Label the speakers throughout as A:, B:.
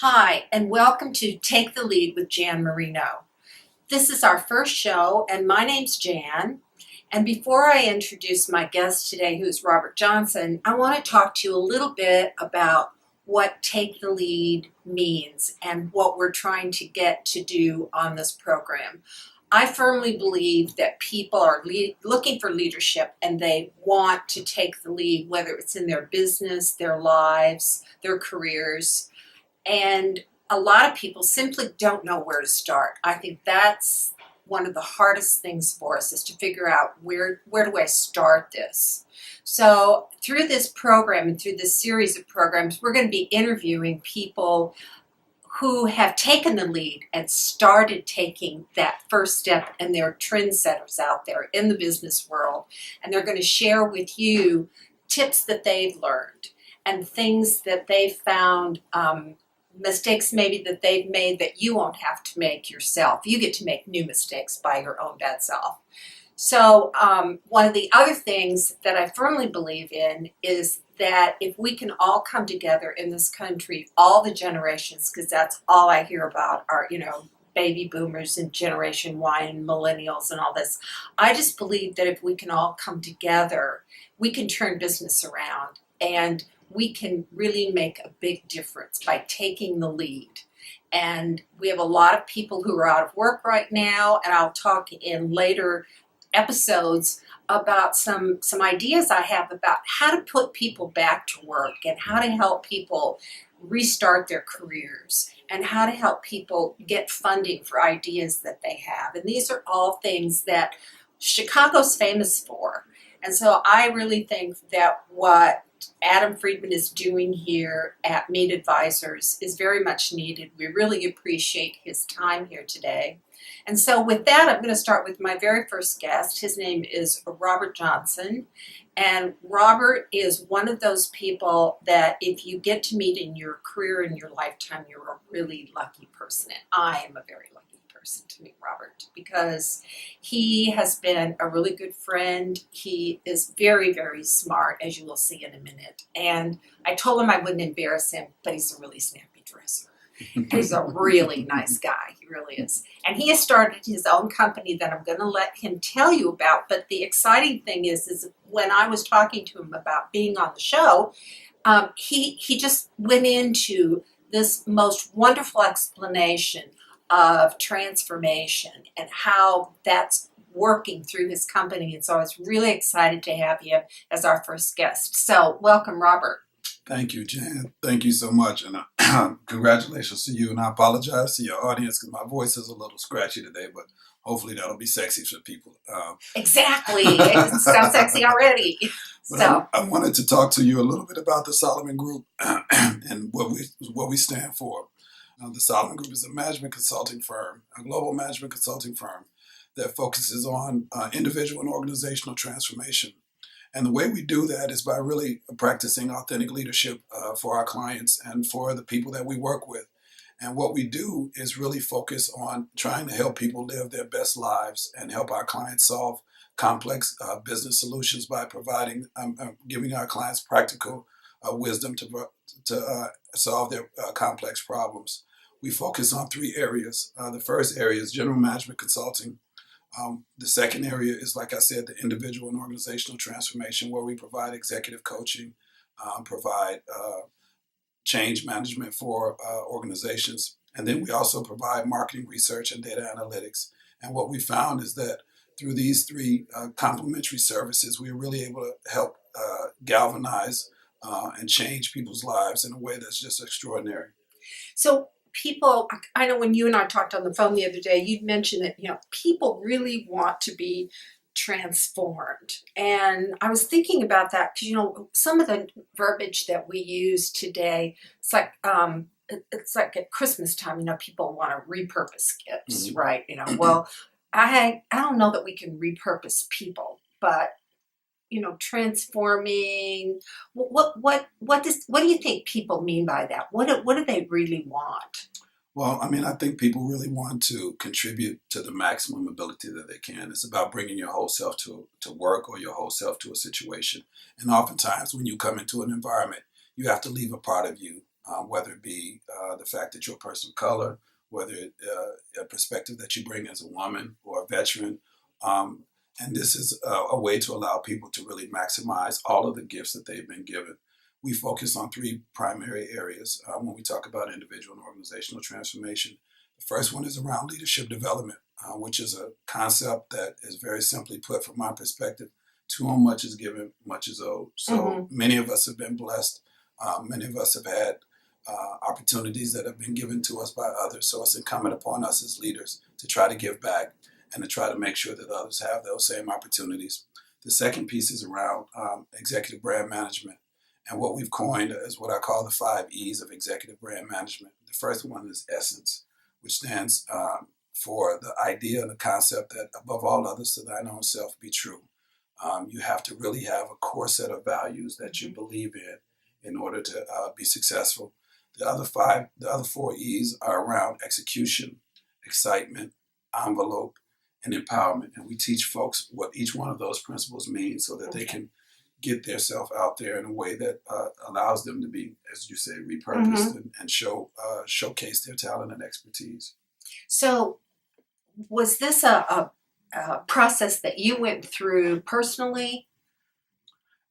A: Hi, and welcome to Take the Lead with Jan Marino. This is our first show, and my name's Jan. And before I introduce my guest today, who's Robert Johnson, I want to talk to you a little bit about what Take the Lead means and what we're trying to get to do on this program. I firmly believe that people are looking for leadership and they want to take the lead, whether it's in their business, their lives, their careers. And a lot of people simply don't know where to start. I think that's one of the hardest things for us is to figure out where do I start this. So through this program and through this series of programs, we're going to be interviewing people who have taken the lead and started taking that first step, and they're trendsetters out there in the business world. And they're going to share with you tips that they've learned and things that they've found, mistakes maybe that they've made that you won't have to make yourself. You get to make new mistakes by your own bad self. So one of the other things that I firmly believe in is that if we can all come together in this country, all the generations, because that's all I hear about are, baby boomers and Generation Y and millennials and all this. I just believe that if we can all come together, we can turn business around and we can really make a big difference by taking the lead. And we have a lot of people who are out of work right now, and I'll talk in later episodes about some ideas I have about how to put people back to work and how to help people restart their careers and how to help people get funding for ideas that they have. And these are all things that Chicago's famous for. And so I really think that what Adam Friedman is doing here at Meet Advisors is very much needed. We really appreciate his time here today. And so with that, I'm going to start with my very first guest. His name is Robert Johnson. And Robert is one of those people that if you get to meet in your career, in your lifetime, you're a really lucky person. And I am a very lucky person to meet Robert because he has been a really good friend. He is very, very smart, as you will see in a minute. And I told him I wouldn't embarrass him, but he's a really snappy dresser. He's a really nice guy. He really is. And he has started his own company that I'm going to let him tell you about. But the exciting thing is when I was talking to him about being on the show, he just went into this most wonderful explanation of transformation and how that's working through his company. And so I was really excited to have you as our first guest. So welcome, Robert.
B: Thank you, Jan. Thank you so much. And congratulations to you. And I apologize to your audience because my voice is a little scratchy today, but hopefully that'll be sexy for people.
A: Exactly. It sounds sexy already.
B: So I wanted to talk to you a little bit about the Solomon Group and what we stand for. The Solomon Group is a management consulting firm, a global management consulting firm that focuses on individual and organizational transformation. And the way we do that is by really practicing authentic leadership for our clients and for the people that we work with. And what we do is really focus on trying to help people live their best lives and help our clients solve complex business solutions by providing, giving our clients practical wisdom to solve their complex problems. We focus on three areas. The first area is general management consulting. The second area is, like I said, the individual and organizational transformation, where we provide executive coaching, provide change management for organizations. And then we also provide marketing research and data analytics. And what we found is that through these three complementary services, we're really able to help galvanize and change people's lives in a way that's just extraordinary.
A: So people, I know when you and I talked on the phone the other day, you'd mentioned that, people really want to be transformed. And I was thinking about that because, some of the verbiage that we use today, it's like at Christmas time, people want to repurpose gifts, mm-hmm. right? Well, I don't know that we can repurpose people, but transforming. What do you think people mean by that? What do they really want?
B: Well, I think people really want to contribute to the maximum ability that they can. It's about bringing your whole self to work or your whole self to a situation. And oftentimes when you come into an environment, you have to leave a part of you whether it be the fact that you're a person of color, whether a perspective that you bring as a woman or a veteran. And this is a way to allow people to really maximize all of the gifts that they've been given. We focus on three primary areas when we talk about individual and organizational transformation. The first one is around leadership development, which is a concept that is very simply put, from my perspective, to whom much is given, much is owed. So many of us have been blessed. Many of us have had opportunities that have been given to us by others. So it's incumbent upon us as leaders to try to give back and to try to make sure that others have those same opportunities. The second piece is around executive brand management. And what we've coined is what I call the 5 E's of executive brand management. The first one is essence, which stands for the idea and the concept that above all others to thine own self be true. You have to really have a core set of values that you believe in order to be successful. The other 4 E's are around execution, excitement, envelope, and empowerment. And we teach folks what each one of those principles mean so that they can get their self out there in a way that allows them to be, as you say, repurposed and showcase their talent and expertise.
A: So was this a process that you went through personally?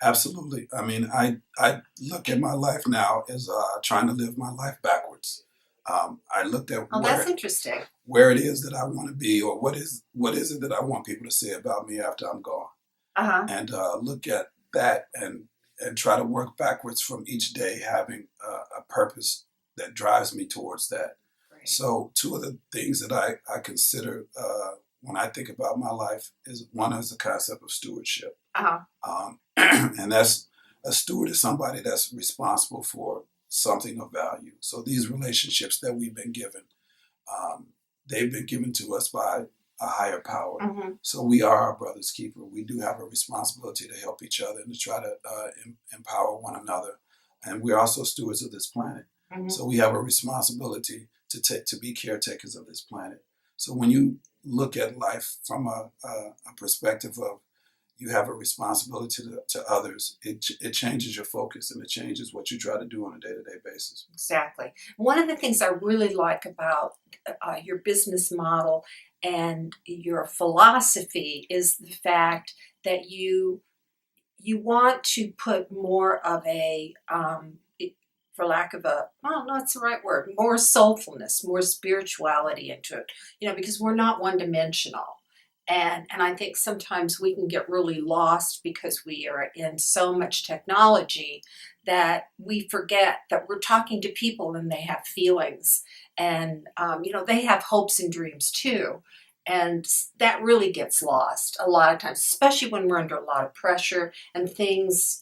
B: Absolutely. I mean, I look at my life now as trying to live my life backwards. I looked at
A: That's interesting.
B: Where it is that I want to be, or what is it that I want people to say about me after I'm gone, and look at that and try to work backwards from each day, having a purpose that drives me towards that.
A: Right.
B: So 2 of the things that I consider when I think about my life is one is the concept of stewardship. And that's a steward is somebody that's responsible for something of value. So these relationships that we've been given, they've been given to us by a higher power. So we are our brother's keeper. We do have a responsibility to help each other and to try to empower one another. And we're also stewards of this planet. So we have a responsibility to be caretakers of this planet. So when you look at life from a perspective of you have a responsibility to others, it changes your focus and it changes what you try to do on a day-to-day basis.
A: Exactly. One of the things I really like about your business model and your philosophy is the fact that you want to put more of a, for lack of a, well, no, that's the right word, more soulfulness, more spirituality into it, because we're not one-dimensional. And I think sometimes we can get really lost because we are in so much technology that we forget that we're talking to people and they have feelings and, they have hopes and dreams too. And that really gets lost a lot of times, especially when we're under a lot of pressure and things,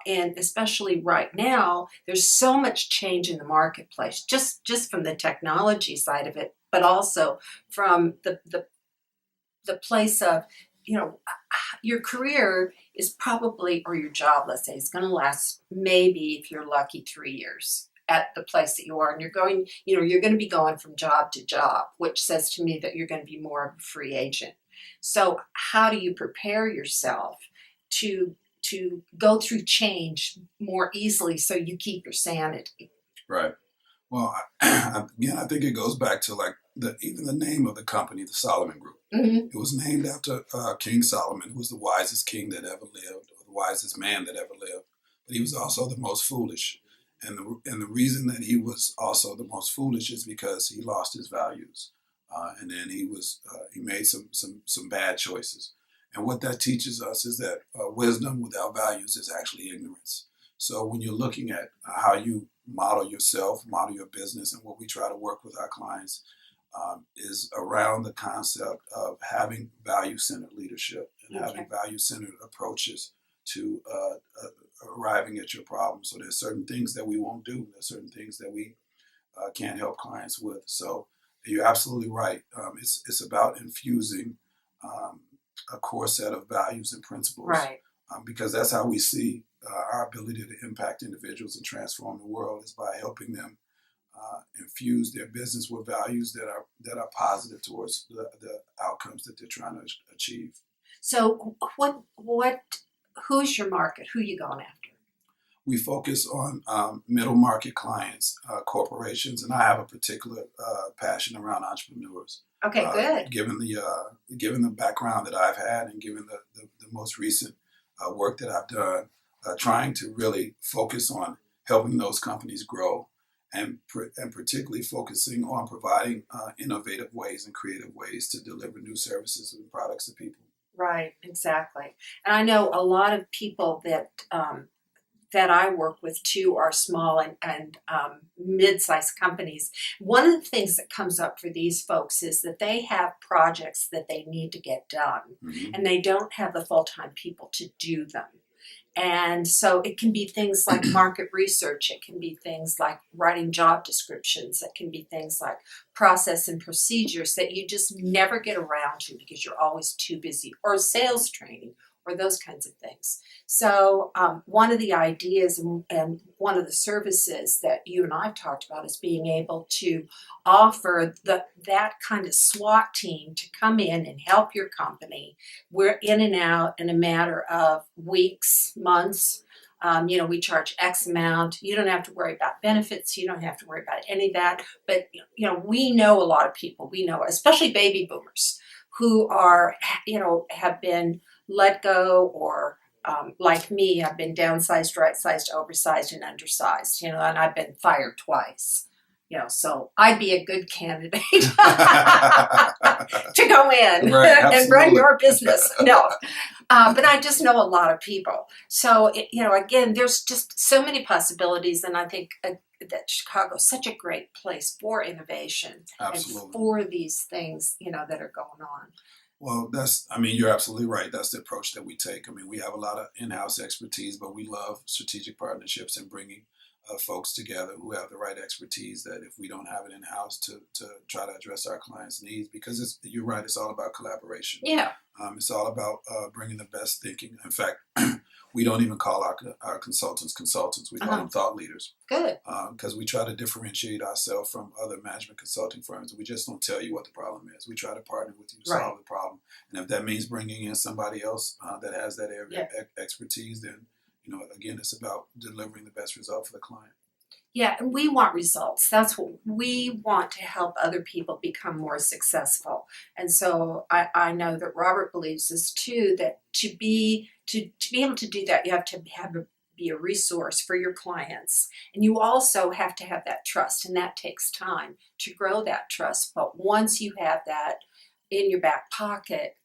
A: and especially right now, there's so much change in the marketplace, just from the technology side of it, but also from the place of, your career is probably, or your job, let's say, is going to last maybe, if you're lucky, 3 years at the place that you are. And you're going to be going from job to job, which says to me that you're going to be more of a free agent. So how do you prepare yourself to go through change more easily so you keep your sanity?
B: Right. Well, again, I think it goes back to even the name of the company, the Solomon Group. It was named after King Solomon, who was the wisest king that ever lived, or the wisest man that ever lived. But he was also the most foolish. And the reason that he was also the most foolish is because he lost his values, and then he made some bad choices. And what that teaches us is that wisdom without values is actually ignorance. So when you're looking at how you model yourself, model your business, and what we try to work with our clients is around the concept of having value-centered leadership and having value-centered approaches to arriving at your problem. So there's certain things that we won't do. There's certain things that we can't help clients with. So you're absolutely right. It's about infusing a core set of values and principles.
A: Right.
B: Because that's how we see our ability to impact individuals and transform the world, is by helping them infuse their business with values that are positive towards the outcomes that they're trying to achieve.
A: So who's your market? Who are you going after?
B: we focus on middle market clients, corporations, and I have a particular passion around entrepreneurs.
A: Okay, good.
B: Given the background that I've had and given the most recent work that I've done, trying to really focus on helping those companies grow, and particularly focusing on providing innovative ways and creative ways to deliver new services and products to people.
A: Right, exactly. And I know a lot of people that that I work with too are small and mid-sized companies. One of the things that comes up for these folks is that they have projects that they need to get done,
B: Mm-hmm.
A: and they don't have the full-time people to do them. And so it can be things like market research, it can be things like writing job descriptions, it can be things like process and procedures that you just never get around to because you're always too busy, or sales training, or those kinds of things. So one of the ideas and one of the services that you and I have talked about is being able to offer that kind of SWAT team to come in and help your company. We're in and out in a matter of weeks, months. We charge X amount. You don't have to worry about benefits. You don't have to worry about any of that. But, we know a lot of people. We know, especially baby boomers, who are, have been let go, or like me, I've been downsized, right-sized, oversized, and undersized, and I've been fired twice. So I'd be a good candidate to go in and run your business. No, but I just know a lot of people. So, again, there's just so many possibilities, and I think that Chicago's such a great place for innovation.
B: Absolutely.
A: And for these things, that are going on.
B: Well, you're absolutely right. That's the approach that we take. We have a lot of in-house expertise, but we love strategic partnerships and bringing folks together who have the right expertise, that if we don't have it in-house, to try to address our clients' needs, because you're right, it's all about collaboration.
A: Yeah.
B: It's all about bringing the best thinking. In fact, we don't even call our consultants. We call them thought leaders.
A: Good.
B: Because we try to differentiate ourselves from other management consulting firms. We just don't tell you what the problem is. We try to partner with you to solve the problem. And if that means bringing in somebody else that has that area expertise, then, again, it's about delivering the best result for the client.
A: Yeah, and we want results. That's what we want, to help other people become more successful. And so I know that Robert believes this too, that to be able to do that, you have to be a resource for your clients. And you also have to have that trust, and that takes time to grow that trust. But once you have that in your back pocket,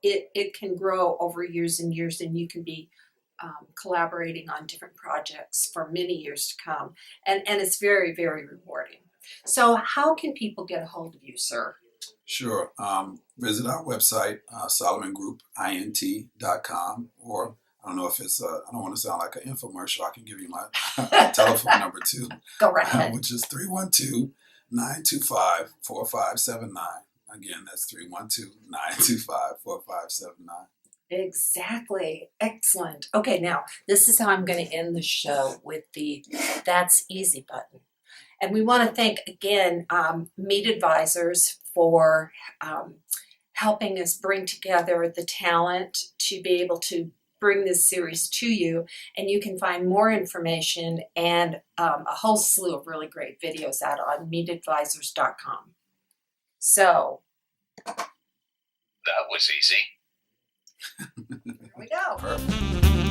A: it can grow over years and years, and you can be collaborating on different projects for many years to come. And it's very, very rewarding. So how can people get a hold of you, sir?
B: Sure. Visit our website, SolomonGroupInt.com, or I don't know if it's, I don't want to sound like an infomercial. I can give you my telephone number too.
A: Go right ahead.
B: Which is 312-925-4579. Again, that's 312-925-4579.
A: Exactly. Excellent. Okay, now this is how I'm going to end the show, with the That's Easy button. And we want to thank again Meet Advisors for helping us bring together the talent to be able to bring this series to you. And you can find more information and a whole slew of really great videos out on meetadvisors.com. So
C: that was easy.
A: There we go.
B: Perfect.